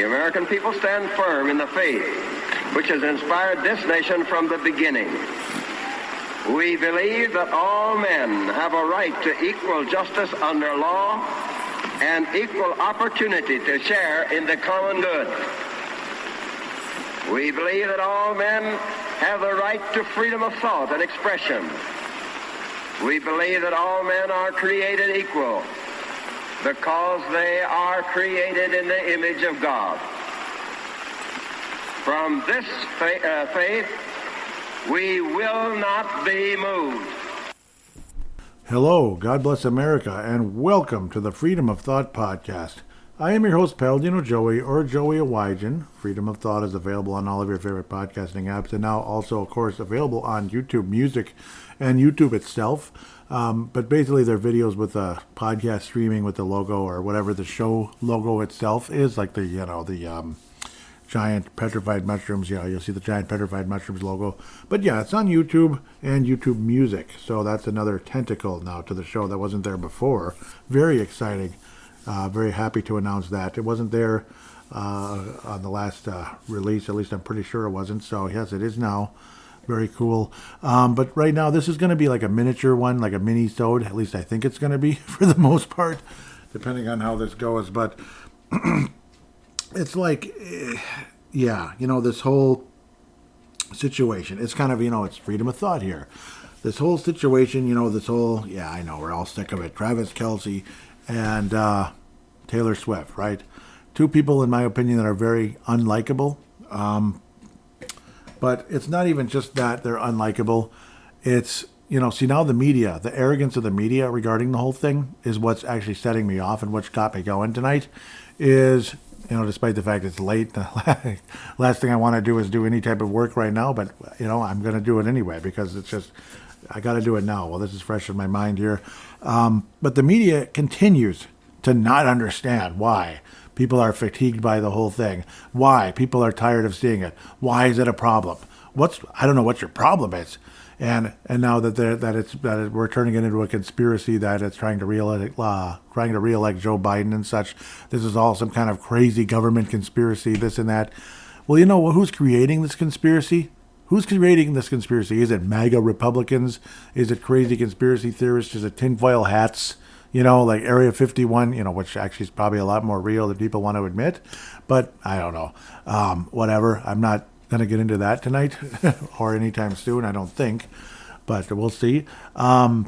the American people stand firm in the faith which has inspired this nation from the beginning. We believe that all men have a right to equal justice under law and equal opportunity to share in the common good. We believe that all men have the right to freedom of thought and expression. We believe that all men are created equal because they are created in the image of God. From this faith, we will not be moved. Hello, God bless America, and welcome to the Freedom of Thought podcast. I am your host, Paladino Joey, or Joey Awajan. Freedom of Thought is available on all of your favorite podcasting apps, and now also, of course, available on YouTube Music and YouTube itself. But basically, they're videos with a podcast streaming with the logo or whatever the show logo itself is, like the giant petrified mushrooms. Yeah, you'll see the giant petrified mushrooms logo. But yeah, it's on YouTube and YouTube Music. So that's another tentacle now to the show that wasn't there before. Very exciting. Very happy to announce that. It wasn't there on the last release. At least I'm pretty sure it wasn't. So yes, it is now. Very cool. But right now, this is going to be like a miniature one, like a mini-sode. At least I think it's going to be for the most part, depending on how this goes. But it's like, this whole situation. It's kind of, it's freedom of thought here. This whole situation, I know, we're all sick of it. Travis Kelce and Taylor Swift, right? Two people, in my opinion, that are very unlikable. But it's not even just that they're unlikable. It's, see now the media, the arrogance of the media regarding the whole thing is what's actually setting me off, and what's got me going tonight is, despite the fact it's late, the last thing I want to do is do any type of work right now, but, I'm going to do it anyway because it's just, I got to do it now. Well, this is fresh in my mind here. But the media continues to not understand why people are fatigued by the whole thing, why people are tired of seeing it, why is it a problem? I don't know what your problem is. And now that we're turning it into a conspiracy that it's trying to reelect Joe Biden and such. This is all some kind of crazy government conspiracy, this and that. Well, who's creating this conspiracy? Who's creating this conspiracy? Is it MAGA Republicans? Is it crazy conspiracy theorists? Is it tinfoil hats? Like Area 51, which actually is probably a lot more real than people want to admit. But I don't know. Whatever. I'm not going to get into that tonight or anytime soon, I don't think. But we'll see. But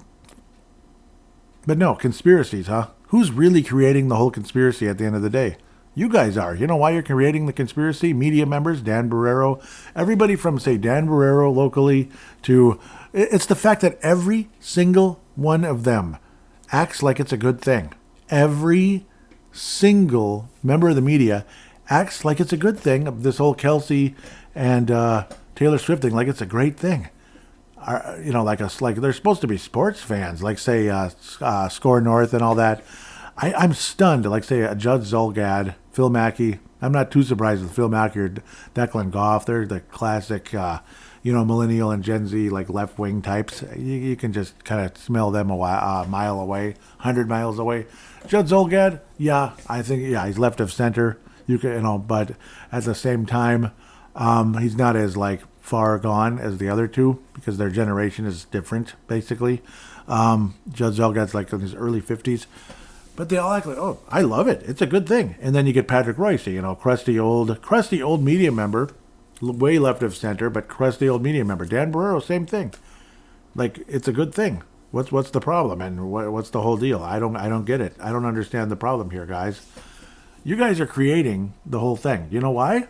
no, conspiracies, huh? Who's really creating the whole conspiracy at the end of the day? You guys are. You know why you're creating the conspiracy? Media members, Dan Barrero, everybody from, say, Dan Barrero locally to... It's the fact that every single one of them acts like it's a good thing. Every single member of the media acts like it's a good thing. This whole Kelce and Taylor Swift thing, like it's a great thing. Like they're supposed to be sports fans, like say Score North and all that. I'm stunned. Like say Judd Zulgad, Phil Mackey. I'm not too surprised with Phil Mackey or Declan Goff. They're the classic. Millennial and Gen Z, like left-wing types. You can just kind of smell them a mile away, 100 miles away. Judd Zulgad, I think, he's left of center. But at the same time, he's not as like far gone as the other two because their generation is different, basically. Judd Zulgad's like in his early 50s. But they all act like, oh, I love it. It's a good thing. And then you get Patrick Royce, crusty old media member, way left of center, but crusty old media member. Dan Barrero, same thing. Like, it's a good thing. What's the problem, and what's the whole deal? I don't get it. I don't understand the problem here, guys. You guys are creating the whole thing. You know why?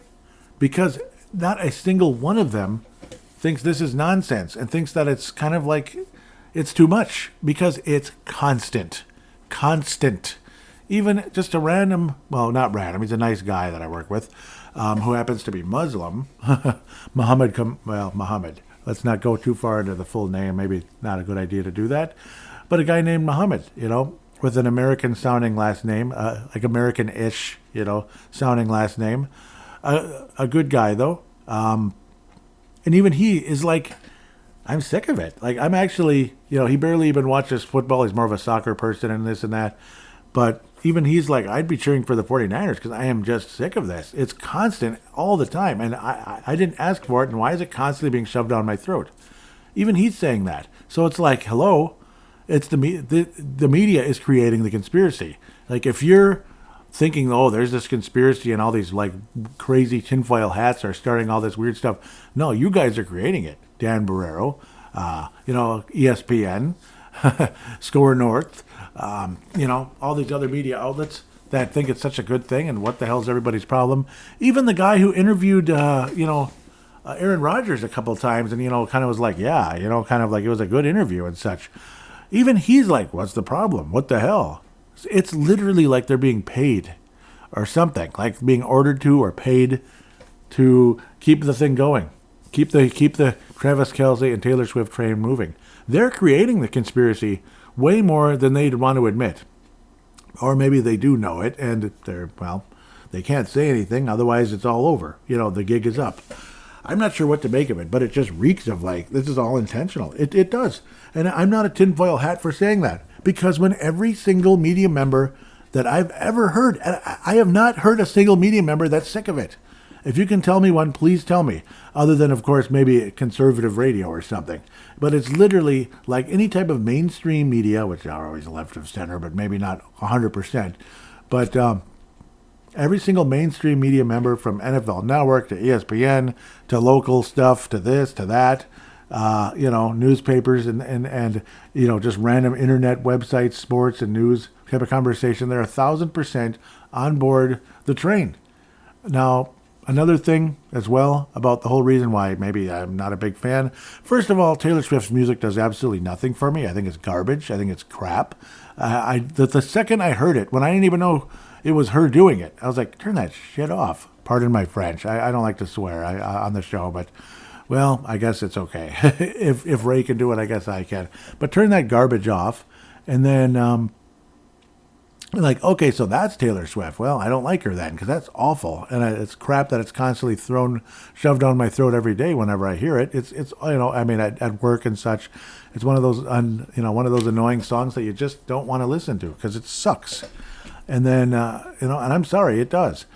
Because not a single one of them thinks this is nonsense and thinks that it's kind of like it's too much because it's constant. Even just a random, well, not random, he's a nice guy that I work with, who happens to be Muslim, Muhammad. Let's not go too far into the full name. Maybe not a good idea to do that. But a guy named Muhammad, with an American-sounding last name, like American-ish, sounding last name. A good guy, though. And even he is like, I'm sick of it. Like, I'm actually, he barely even watches football. He's more of a soccer person and this and that. But even he's like, I'd be cheering for the 49ers because I am just sick of this. It's constant all the time. And I didn't ask for it. And why is it constantly being shoved down my throat? Even he's saying that. So it's like, hello, it's the media is creating the conspiracy. Like if you're thinking, oh, there's this conspiracy and all these like crazy tinfoil hats are starting all this weird stuff. No, you guys are creating it. Dan Barrero, ESPN, Score North, all these other media outlets that think it's such a good thing and what the hell's everybody's problem. Even the guy who interviewed, Aaron Rodgers a couple of times and, kind of was like, yeah, kind of like it was a good interview and such. Even he's like, what's the problem? What the hell? It's literally like they're being paid or something, like being ordered to or paid to keep the thing going, keep the Travis Kelce and Taylor Swift train moving. They're creating the conspiracy way more than they'd want to admit. Or maybe they do know it and they can't say anything, otherwise it's all over. The gig is up. I'm not sure what to make of it, but it just reeks of like, this is all intentional. It does. And I'm not a tinfoil hat for saying that. Because when every single media member that I've ever heard, and I have not heard a single media member that's sick of it. If you can tell me one, please tell me. Other than, of course, maybe conservative radio or something. But it's literally like any type of mainstream media, which are always left of center, but maybe not 100%. But every single mainstream media member from NFL Network to ESPN to local stuff to this to that, newspapers and just random internet websites, sports and news type of conversation, they're 1,000% on board the train. Now, another thing as well about the whole reason why maybe I'm not a big fan. First of all, Taylor Swift's music does absolutely nothing for me. I think it's garbage. I think it's crap. The second I heard it, when I didn't even know it was her doing it, I was like, turn that shit off. Pardon my French. I don't like to swear on the show, but well, I guess it's okay. If Ray can do it, I guess I can. But turn that garbage off, and then okay, so that's Taylor Swift. Well, I don't like her then because that's awful, and it's crap that it's constantly shoved down my throat every day whenever I hear it. It's at work and such, it's one of those one of those annoying songs that you just don't want to listen to because it sucks. And then and I'm sorry, it does.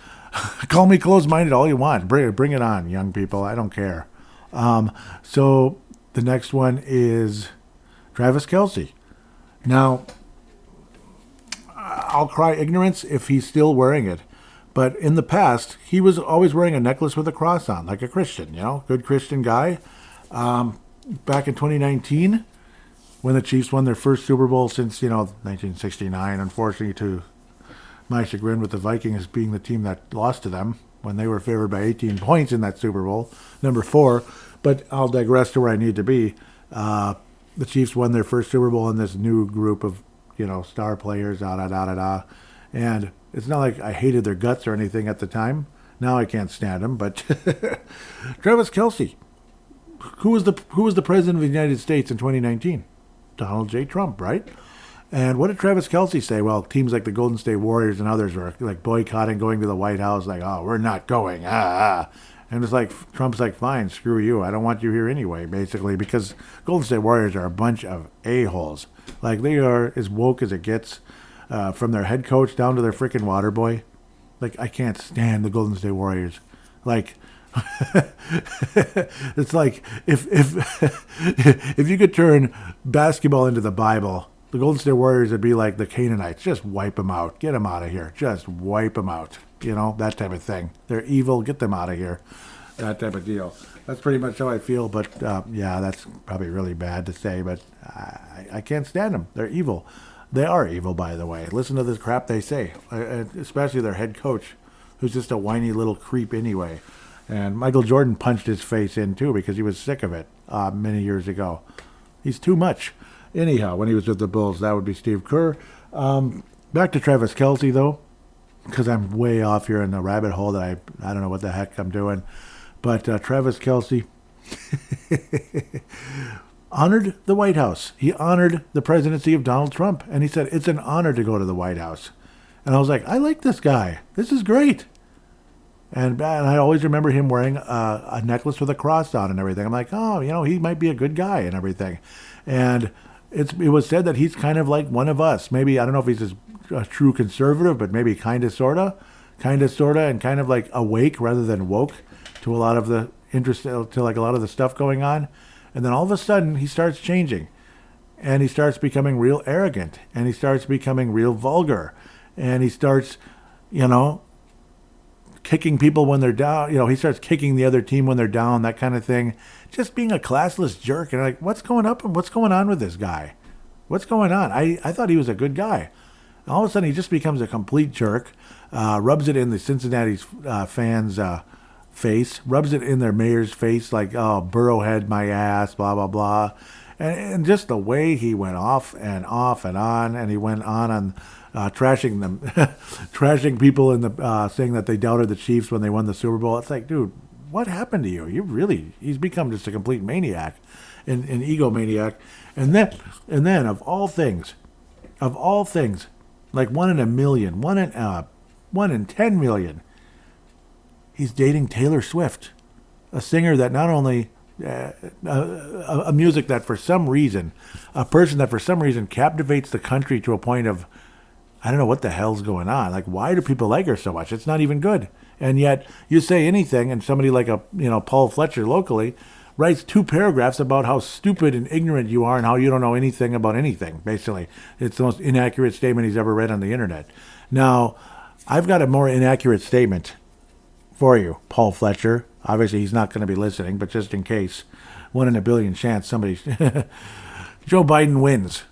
Call me closed-minded all you want. Bring it on, young people. I don't care. So the next one is Travis Kelce. Now, I'll cry ignorance if he's still wearing it. But in the past, he was always wearing a necklace with a cross on, like a Christian, good Christian guy. Back in 2019, when the Chiefs won their first Super Bowl since, 1969, unfortunately to my chagrin with the Vikings being the team that lost to them when they were favored by 18 points in that Super Bowl, number 4. But I'll digress to where I need to be. The Chiefs won their first Super Bowl in this new group of, star players, And it's not like I hated their guts or anything at the time. Now I can't stand them. But Travis Kelce, who was the president of the United States in 2019? Donald J. Trump, right? And what did Travis Kelce say? Well, teams like the Golden State Warriors and others were like boycotting going to the White House, like, oh, we're not going. And it's like, Trump's like, fine, screw you. I don't want you here anyway, basically, because Golden State Warriors are a bunch of a-holes. Like, they are as woke as it gets, from their head coach down to their freaking water boy. Like, I can't stand the Golden State Warriors. Like, it's like, if you could turn basketball into the Bible, the Golden State Warriors would be like the Canaanites. Just wipe them out. Get them out of here. Just wipe them out. That type of thing. They're evil. Get them out of here. That type of deal. That's pretty much how I feel. But, that's probably really bad to say. But I can't stand them. They're evil. They are evil, by the way. Listen to this crap they say. Especially their head coach, who's just a whiny little creep anyway. And Michael Jordan punched his face in, too, because he was sick of it many years ago. He's too much. Anyhow, when he was with the Bulls, that would be Steve Kerr. Back to Travis Kelce, though, because I'm way off here in the rabbit hole that I don't know what the heck I'm doing. But Travis Kelce honored the White House. He honored the presidency of Donald Trump. And he said, it's an honor to go to the White House. And I was like, I like this guy. This is great. And I always remember him wearing a necklace with a cross on and everything. I'm like, oh, he might be a good guy and everything. And it was said that he's kind of like one of us. Maybe, I don't know if he's as a true conservative, but maybe kind of, sort of, and kind of like awake rather than woke to a lot of the interest, to like a lot of the stuff going on. And then all of a sudden he starts changing, and he starts becoming real arrogant, and he starts becoming real vulgar, and he starts, kicking people when they're down. He starts kicking the other team when they're down, that kind of thing. Just being a classless jerk. And like, what's going on with this guy? What's going on? I thought he was a good guy. All of a sudden, he just becomes a complete jerk, rubs it in the Cincinnati fans' face, rubs it in their mayor's face, like, oh, Burrowhead, my ass, blah, blah, blah. And just the way he went off and on, and he went on trashing them, trashing people in the saying that they doubted the Chiefs when they won the Super Bowl. It's like, dude, what happened to you? He's become just a complete maniac, an egomaniac. And then of all things, like 1 in a million, 1 in 10 million, he's dating Taylor Swift, a singer that not only a music that for some reason, a person that for some reason captivates the country to a point of, I don't know what the hell's going on. Like, why do people like her so much? It's not even good. And yet you say anything, and somebody like Paul Fletcher locally writes 2 paragraphs about how stupid and ignorant you are and how you don't know anything about anything, basically. It's the most inaccurate statement he's ever read on the internet. Now, I've got a more inaccurate statement for you, Paul Fletcher. Obviously, he's not going to be listening, but just in case, 1 in a billion chance somebody... Joe Biden wins.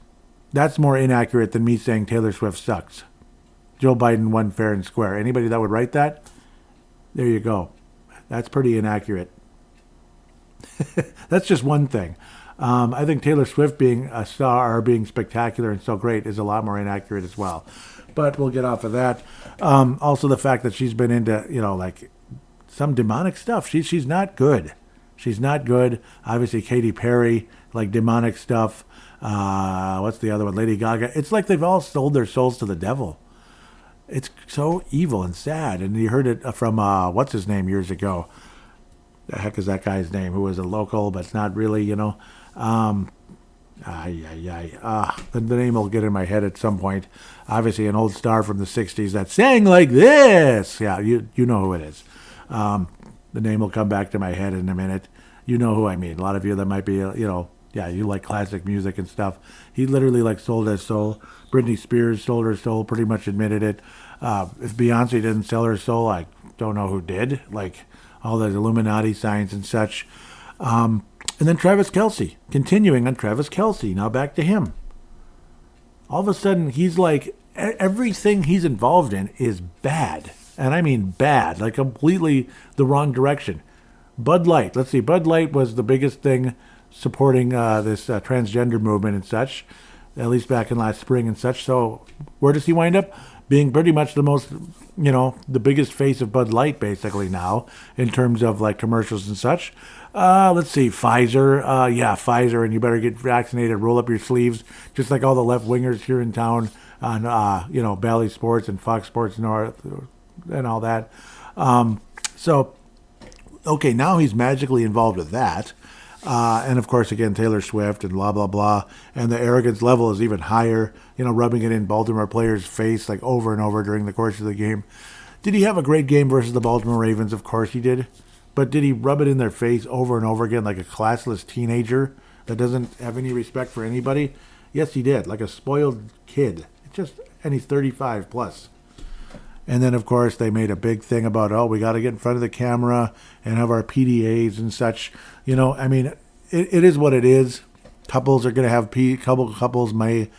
That's more inaccurate than me saying Taylor Swift sucks. Joe Biden won fair and square. Anybody that would write that? There you go. That's pretty inaccurate. That's just one thing. I think Taylor Swift being a star or being spectacular and so great is a lot more inaccurate as well. But we'll get off of that. Also, the fact that she's been into, like some demonic stuff. She's not good. She's not good. Obviously, Katy Perry, like demonic stuff. What's the other one? Lady Gaga. It's like they've all sold their souls to the devil. It's so evil and sad. And you heard it from, what's his name years ago? The heck is that guy's name? Who was a local, but it's not really, The name will get in my head at some point. Obviously, an old star from the 60s that sang like this. Yeah, you know who it is. The name will come back to my head in a minute. You know who I mean. A lot of you that might be, you like classic music and stuff. He literally sold his soul. Britney Spears sold her soul, pretty much admitted it. If Beyonce didn't sell her soul, I don't know who did. Like all the Illuminati signs and such. And then Travis Kelce, continuing on Travis Kelce. Now back to him. All of a sudden, he's like, everything he's involved in is bad. And I mean bad, like completely the wrong direction. Bud Light. Let's see, Bud Light was the biggest thing supporting this transgender movement and such, at least back in last spring and such. So where does he wind up? Being pretty much the most, the biggest face of Bud Light basically now in terms of like commercials and such. Let's see, Pfizer. Pfizer, and you better get vaccinated, roll up your sleeves, just like all the left-wingers here in town on, Bally Sports and Fox Sports North and all that. Okay, now he's magically involved with that. And of course, again, Taylor Swift and blah, blah, blah. And the arrogance level is even higher, rubbing it in Baltimore players' face like over and over during the course of the game. Did he have a great game versus the Baltimore Ravens? Of course he did. But did he rub it in their face over and over again like a classless teenager that doesn't have any respect for anybody? Yes, he did, like a spoiled kid. And he's 35 plus. And then, of course, they made a big thing about, we got to get in front of the camera and have our PDAs and such. It is what it is. Couples are going to have, couples may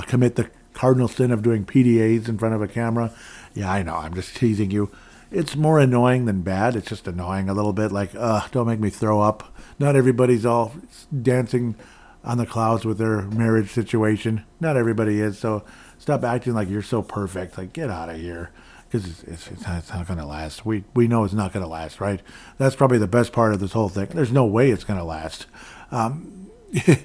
commit the cardinal sin of doing PDAs in front of a camera. Yeah, I know. I'm just teasing you. It's more annoying than bad. It's just annoying a little bit. Like, don't make me throw up. Not everybody's all dancing on the clouds with their marriage situation. Not everybody is. So stop acting like you're so perfect. Like, get out of here. Because it's not going to last. We know it's not going to last, right? That's probably the best part of this whole thing. There's no way it's going to last.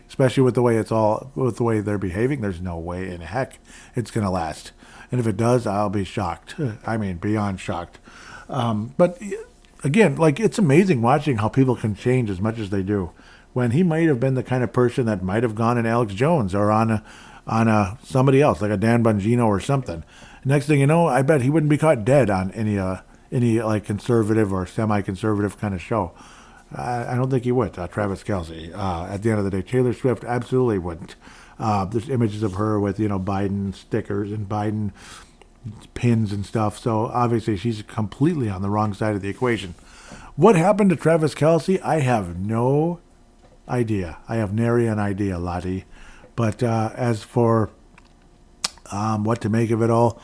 Especially with the way they're behaving. There's no way in heck it's going to last. And if it does, I'll be shocked. I mean, beyond shocked. But again, like, it's amazing watching how people can change as much as they do. When he might have been the kind of person that might have gone in Alex Jones or on on somebody else, like a Dan Bongino or something. Next thing you know, I bet he wouldn't be caught dead on any like conservative or semi-conservative kind of show. I don't think he would. Travis Kelce. At the end of the day, Taylor Swift absolutely wouldn't. There's images of her with Biden stickers and Biden pins and stuff. So obviously she's completely on the wrong side of the equation. What happened to Travis Kelce? I have no idea. I have nary an idea, Lottie. But as for what to make of it all,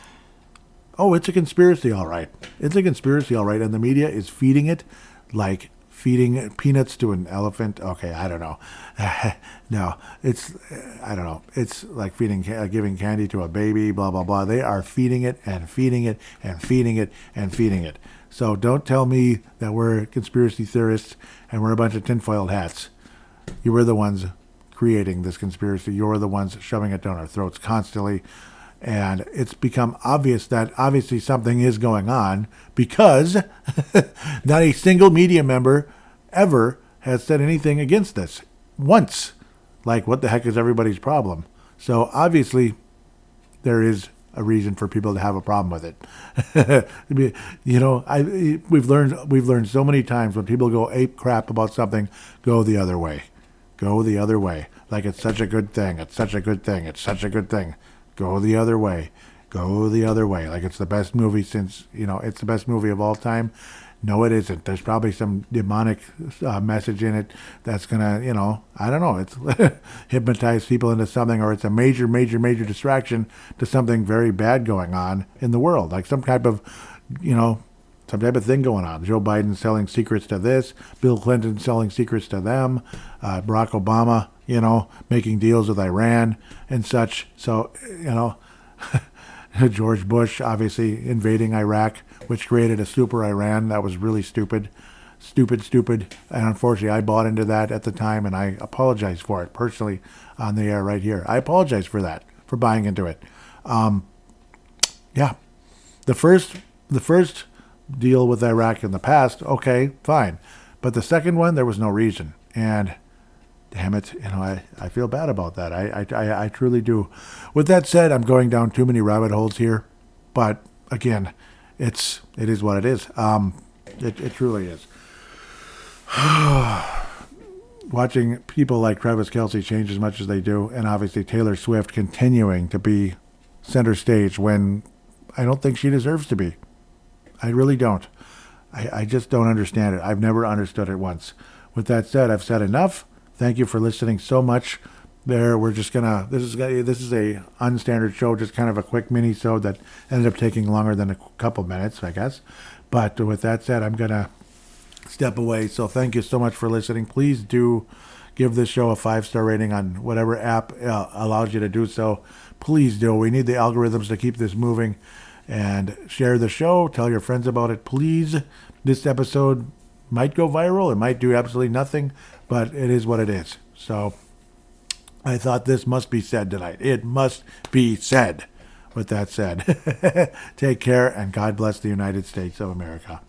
it's a conspiracy, all right. It's a conspiracy, all right. And the media is feeding it like feeding peanuts to an elephant. Okay, I don't know. No, I don't know. It's like giving candy to a baby, blah, blah, blah. They are feeding it and feeding it and feeding it and feeding it. So don't tell me that we're conspiracy theorists and we're a bunch of tinfoil hats. You were the ones creating this conspiracy. You're the ones shoving it down our throats constantly. And it's become obvious that obviously something is going on because not a single media member ever has said anything against this once. Like, what the heck is everybody's problem? So obviously there is a reason for people to have a problem with it. We've learned so many times when people go ape crap about something, go the other way. Go the other way. Like, it's such a good thing. It's such a good thing. It's such a good thing. Go the other way. Go the other way. Like, it's the best movie it's the best movie of all time. No, it isn't. There's probably some demonic message in it that's going to, I don't know. It's hypnotize people into something, or it's a major, major, major distraction to something very bad going on in the world. Like some type of thing going on. Joe Biden selling secrets to this, Bill Clinton selling secrets to them, Barack Obama, making deals with Iran and such. So, George Bush obviously invading Iraq, which created a super Iran. That was really stupid. And unfortunately, I bought into that at the time, and I apologize for it personally on the air right here. I apologize for that, for buying into it. Yeah. The first deal with Iraq in the past, okay, fine. But the second one, there was no reason. And damn it, I feel bad about that. I truly do. With that said, I'm going down too many rabbit holes here. But again, it is what it is. It truly is. Watching people like Travis Kelce change as much as they do, and obviously Taylor Swift continuing to be center stage when I don't think she deserves to be. I really don't. I just don't understand it. I've never understood it once. With that said, I've said enough. Thank you for listening so much. We're just this is a unstandard show, just kind of a quick mini-sode that ended up taking longer than a couple minutes, I guess. But with that said, I'm gonna step away. So thank you so much for listening. Please do give this show a 5-star rating on whatever app allows you to do so. Please do. We need the algorithms to keep this moving. And share the show. Tell your friends about it, please. This episode might go viral. It might do absolutely nothing, but it is what it is. So I thought this must be said tonight. It must be said. With that said, take care, and God bless the United States of America.